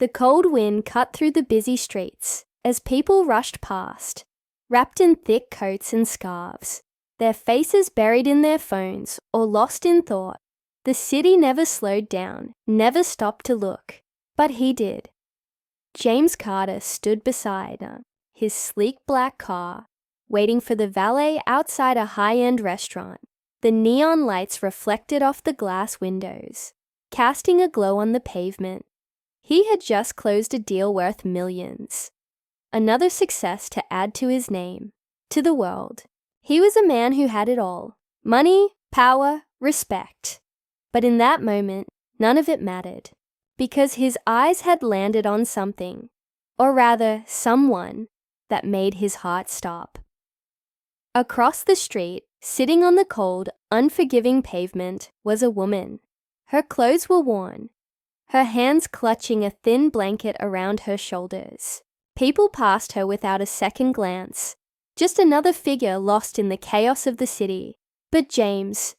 The cold wind cut through the busy streets as people rushed past, wrapped in thick coats and scarves, their faces buried in their phones or lost in thought. The city never slowed down, never stopped to look, but he did. James Carter stood beside his sleek black car, waiting for the valet outside a high-end restaurant. The neon lights reflected off the glass windows, casting a glow on the pavement. He had just closed a deal worth millions. Another success to add to his name, to the world. He was a man who had it all: money, power, respect. But in that moment, none of it mattered, because his eyes had landed on something, or rather, someone, that made his heart stop. Across the street, sitting on the cold, unforgiving pavement, was a woman. Her clothes were worn, her hands clutching a thin blanket around her shoulders. People passed her without a second glance, just another figure lost in the chaos of the city. But James,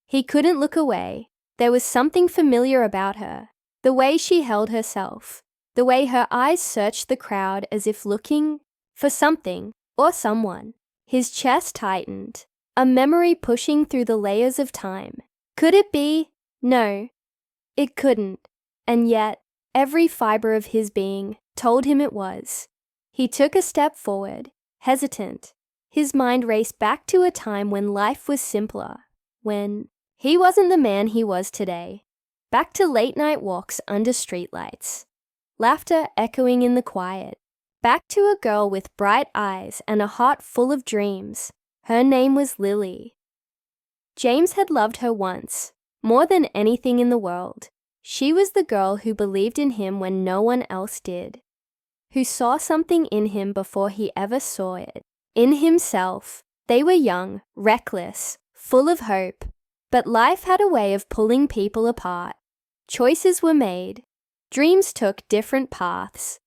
he couldn't look away. There was something familiar about her, the way she held herself, the way her eyes searched the crowd as if looking for something or someone. His chest tightened, a memory pushing through the layers of time. Could it be? No, it couldn't. And yet, every fiber of his being told him it was. He took a step forward, hesitant. His mind raced back to a time when life was simpler, when he wasn't the man he was today. Back to late-night walks under streetlights, laughter echoing in the quiet. Back to a girl with bright eyes and a heart full of dreams. Her name was Lily. James had loved her once, more than anything in the world. She was the girl who believed in him when no one else did, who saw something in him before he ever saw it, in himself. They were young, reckless, full of hope, but life had a way of pulling people apart. Choices were made, dreams took different paths,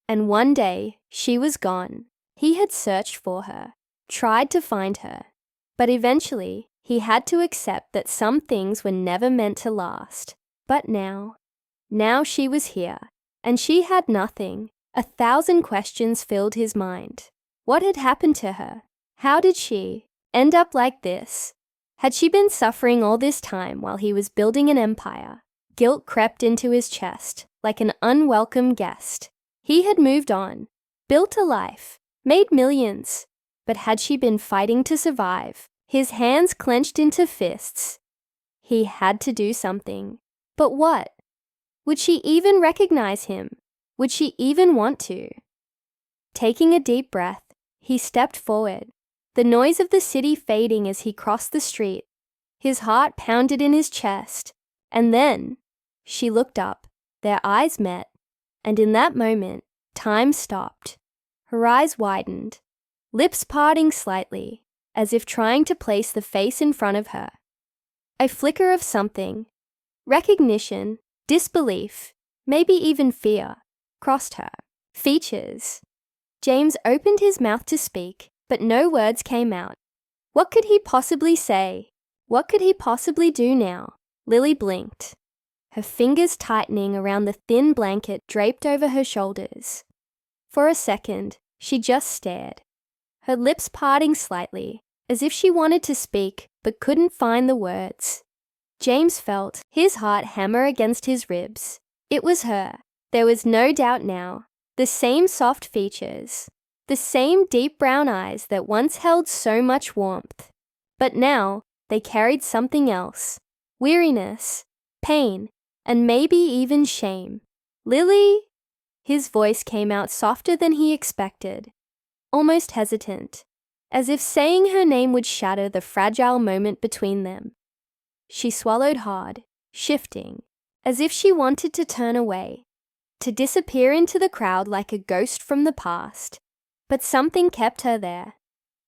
and one day she was gone. He had searched for her, tried to find her, but eventually he had to accept that some things were never meant to last. But now she was here, and she had nothing. 1,000 questions filled his mind. What had happened to her? How did she end up like this? Had she been suffering all this time while he was building an empire? Guilt crept into his chest like an unwelcome guest. He had moved on, built a life, made millions. But had she been fighting to survive? His hands clenched into fists. He had to do something. But what? Would she even recognize him? Would she even want to? Taking a deep breath, he stepped forward, the noise of the city fading as he crossed the street. His heart pounded in his chest, and then she looked up. Their eyes met, and in that moment, time stopped. Her eyes widened, lips parting slightly, as if trying to place the face in front of her. A flicker of something, recognition, disbelief, maybe even fear, crossed her features. James opened his mouth to speak, but no words came out. What could he possibly say? What could he possibly do now? Lily blinked, her fingers tightening around the thin blanket draped over her shoulders. For a second, she just stared, her lips parting slightly, as if she wanted to speak but couldn't find the words. James felt his heart hammer against his ribs. It was her. There was no doubt now. The same soft features, the same deep brown eyes that once held so much warmth. But now they carried something else: weariness, pain, and maybe even shame. Lily? His voice came out softer than he expected, almost hesitant, as if saying her name would shatter the fragile moment between them. She swallowed hard, shifting, as if she wanted to turn away, to disappear into the crowd like a ghost from the past. But something kept her there.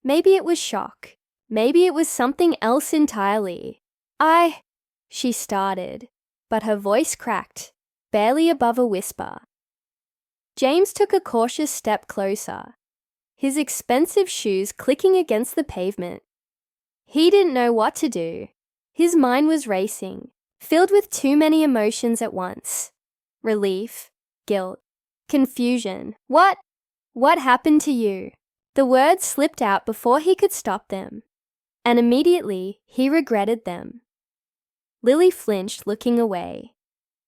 Maybe it was shock. Maybe it was something else entirely. She started, but her voice cracked, barely above a whisper. James took a cautious step closer, his expensive shoes clicking against the pavement. He didn't know what to do. His mind was racing, filled with too many emotions at once. Relief, guilt, confusion. What happened to you? The words slipped out before he could stop them, and immediately he regretted them. Lily flinched, looking away.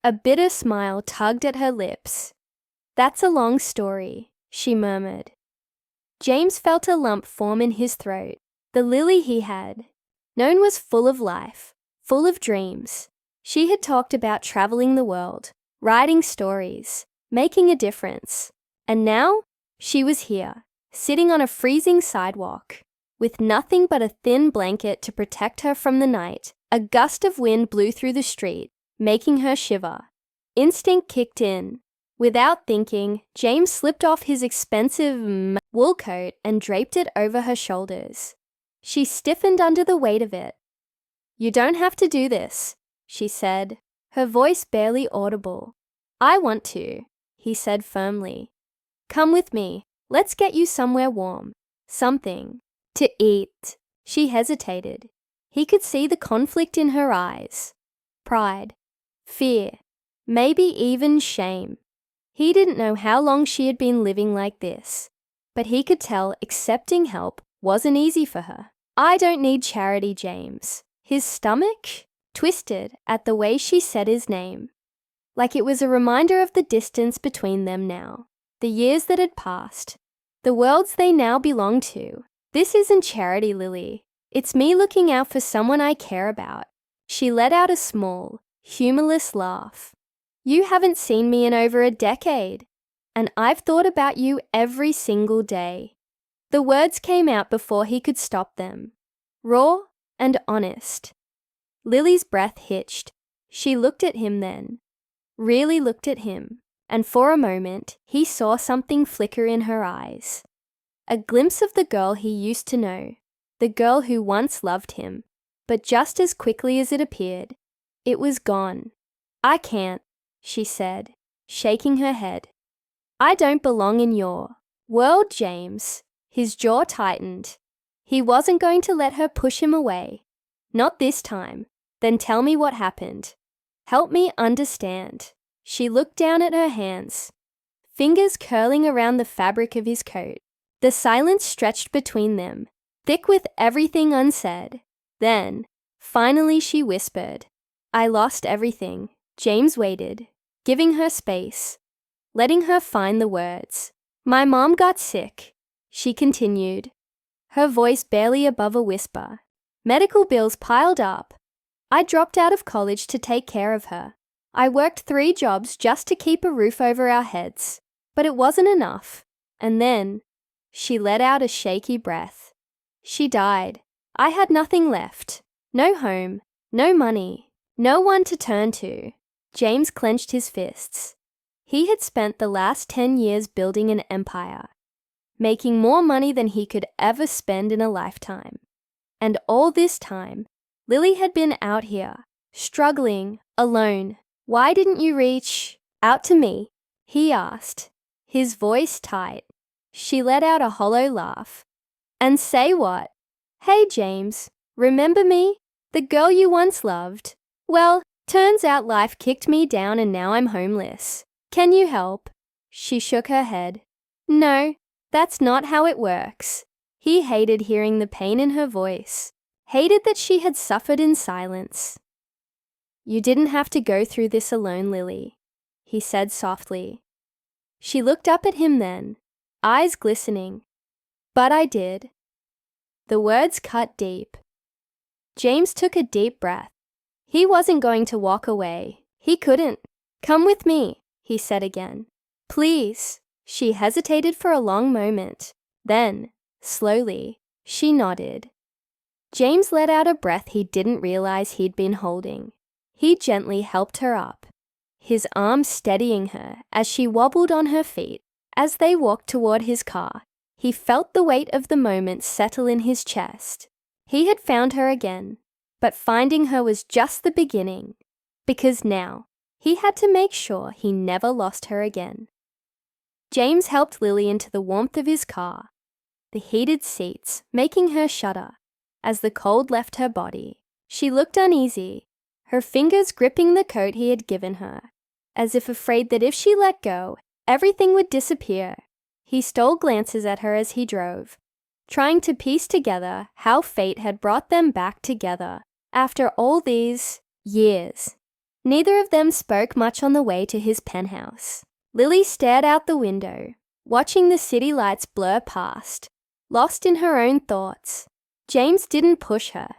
A bitter smile tugged at her lips. "That's a long story," she murmured. James felt a lump form in his throat. The Lily he had known was full of life, full of dreams. She had talked about traveling the world, writing stories, making a difference. And now she was here, sitting on a freezing sidewalk, with nothing but a thin blanket to protect her from the night. A gust of wind blew through the street, making her shiver. Instinct kicked in. Without thinking, James slipped off his expensive wool coat and draped it over her shoulders. She stiffened under the weight of it. "You don't have to do this," she said, her voice barely audible. "I want to," he said firmly. "Come with me. Let's get you somewhere warm. Something to eat." She hesitated. He could see the conflict in her eyes. Pride, fear, maybe even shame. He didn't know how long she had been living like this, but he could tell accepting help wasn't easy for her. "I don't need charity, James." His stomach twisted at the way she said his name, like it was a reminder of the distance between them now, the years that had passed, the worlds they now belonged to. "This isn't charity, Lily. It's me looking out for someone I care about." She let out a small, humorless laugh. "You haven't seen me in over a decade, and I've thought about you every single day." The words came out before he could stop them, raw and honest. Lily's breath hitched. She looked at him then, really looked at him, and for a moment he saw something flicker in her eyes. A glimpse of the girl he used to know, the girl who once loved him, but just as quickly as it appeared, it was gone. "I can't," she said, shaking her head. "I don't belong in your world, James." His jaw tightened. He wasn't going to let her push him away. Not this time. "Then tell me what happened. Help me understand." She looked down at her hands, fingers curling around the fabric of his coat. The silence stretched between them, thick with everything unsaid. Then, finally she whispered, "I lost everything." James waited, giving her space, letting her find the words. "My mom got sick," she continued, her voice barely above a whisper. "Medical bills piled up. I dropped out of college to take care of her. I worked 3 jobs just to keep a roof over our heads, but it wasn't enough. And then," she let out a shaky breath, "she died. I had nothing left. No home, no money, no one to turn to." James clenched his fists. He had spent the last 10 years building an empire, making more money than he could ever spend in a lifetime. And all this time, Lily had been out here, struggling, alone. "Why didn't you reach out to me?" he asked, his voice tight. She let out a hollow laugh. "And say what?" "Hey, James, remember me? The girl you once loved? Well, turns out life kicked me down and now I'm homeless. Can you help?" She shook her head. "No, that's not how it works." He hated hearing the pain in her voice, hated that she had suffered in silence. "You didn't have to go through this alone, Lily," he said softly. She looked up at him then, eyes glistening. "But I did." The words cut deep. James took a deep breath. He wasn't going to walk away. He couldn't. "Come with me," he said again. "Please." She hesitated for a long moment. Then, slowly, she nodded. James let out a breath he didn't realize he'd been holding. He gently helped her up, his arm steadying her as she wobbled on her feet. As they walked toward his car, he felt the weight of the moment settle in his chest. He had found her again, but finding her was just the beginning, because now he had to make sure he never lost her again. James helped Lily into the warmth of his car, the heated seats making her shudder. As the cold left her body, she looked uneasy, her fingers gripping the coat he had given her. as if afraid that if she let go, everything would disappear. He stole glances at her as he drove, trying to piece together how fate had brought them back together after all these years. Neither of them spoke much on the way to his penthouse. Lily stared out the window, watching the city lights blur past, lost in her own thoughts. James didn't push her.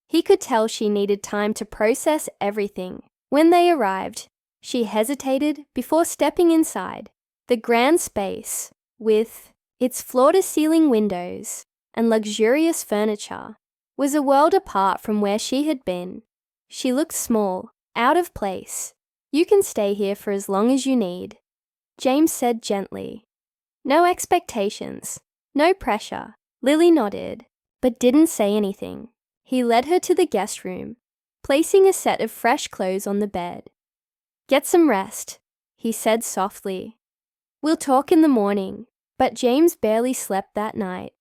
He could tell she needed time to process everything. When they arrived, she hesitated before stepping inside. The grand space, with its floor-to-ceiling windows and luxurious furniture, was a world apart from where she had been. She looked small, out of place. "You can stay here for as long as you need," James said gently. "No expectations, no pressure." Lily nodded, but didn't say anything. He led her to the guest room, placing a set of fresh clothes on the bed. "Get some rest," he said softly. "We'll talk in the morning." But James barely slept that night.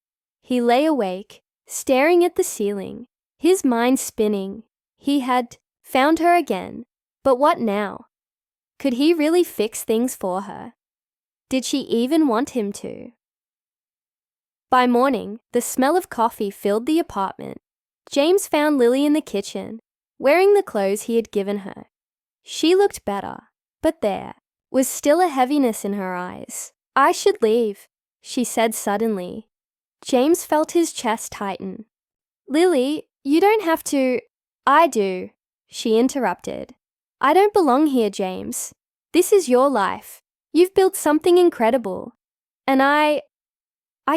He lay awake, staring at the ceiling, his mind spinning. He had found her again, but what now? Could he really fix things for her? Did she even want him to? By morning, the smell of coffee filled the apartment. James found Lily in the kitchen, wearing the clothes he had given her. She looked better, but there was still a heaviness in her eyes. "I should leave," she said suddenly. James felt his chest tighten. "Lily, you don't have to." "I do," she interrupted. "I don't belong here, James. This is your life. You've built something incredible. And I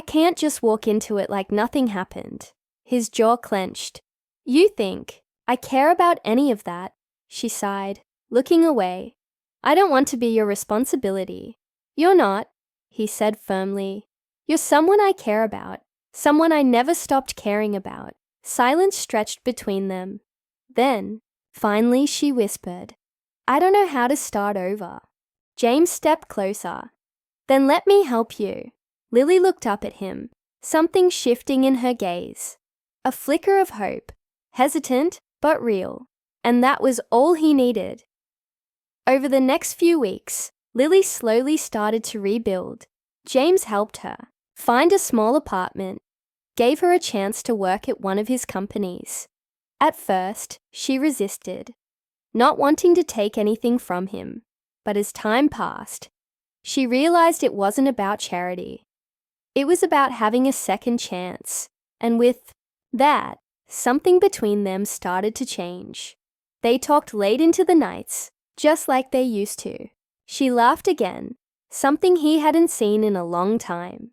can't just walk into it like nothing happened." His jaw clenched. "You think I care about any of that?" she sighed, looking away. "I don't want to be your responsibility." "You're not," he said firmly. "You're someone I care about, someone I never stopped caring about." Silence stretched between them. Then, finally, she whispered, "I don't know how to start over." James stepped closer. "Then let me help you." Lily looked up at him, something shifting in her gaze. A flicker of hope, hesitant but real, and that was all he needed. Over the next few weeks, Lily slowly started to rebuild. James helped her find a small apartment, gave her a chance to work at one of his companies. At first, she resisted, not wanting to take anything from him, but as time passed, she realized it wasn't about charity. It was about having a second chance, and with that, something between them started to change. They talked late into the nights, just like they used to. She laughed again, something he hadn't seen in a long time.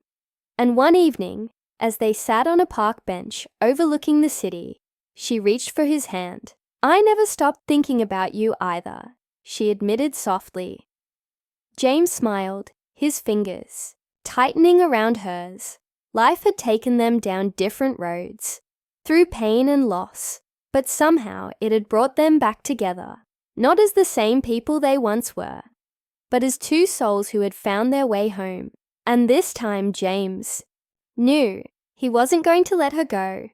And one evening, as they sat on a park bench overlooking the city, she reached for his hand. "I never stopped thinking about you either," she admitted softly. James smiled, his fingers tightening around hers. Life had taken them down different roads, through pain and loss, but somehow it had brought them back together, not as the same people they once were, but as two souls who had found their way home. And this time James knew he wasn't going to let her go.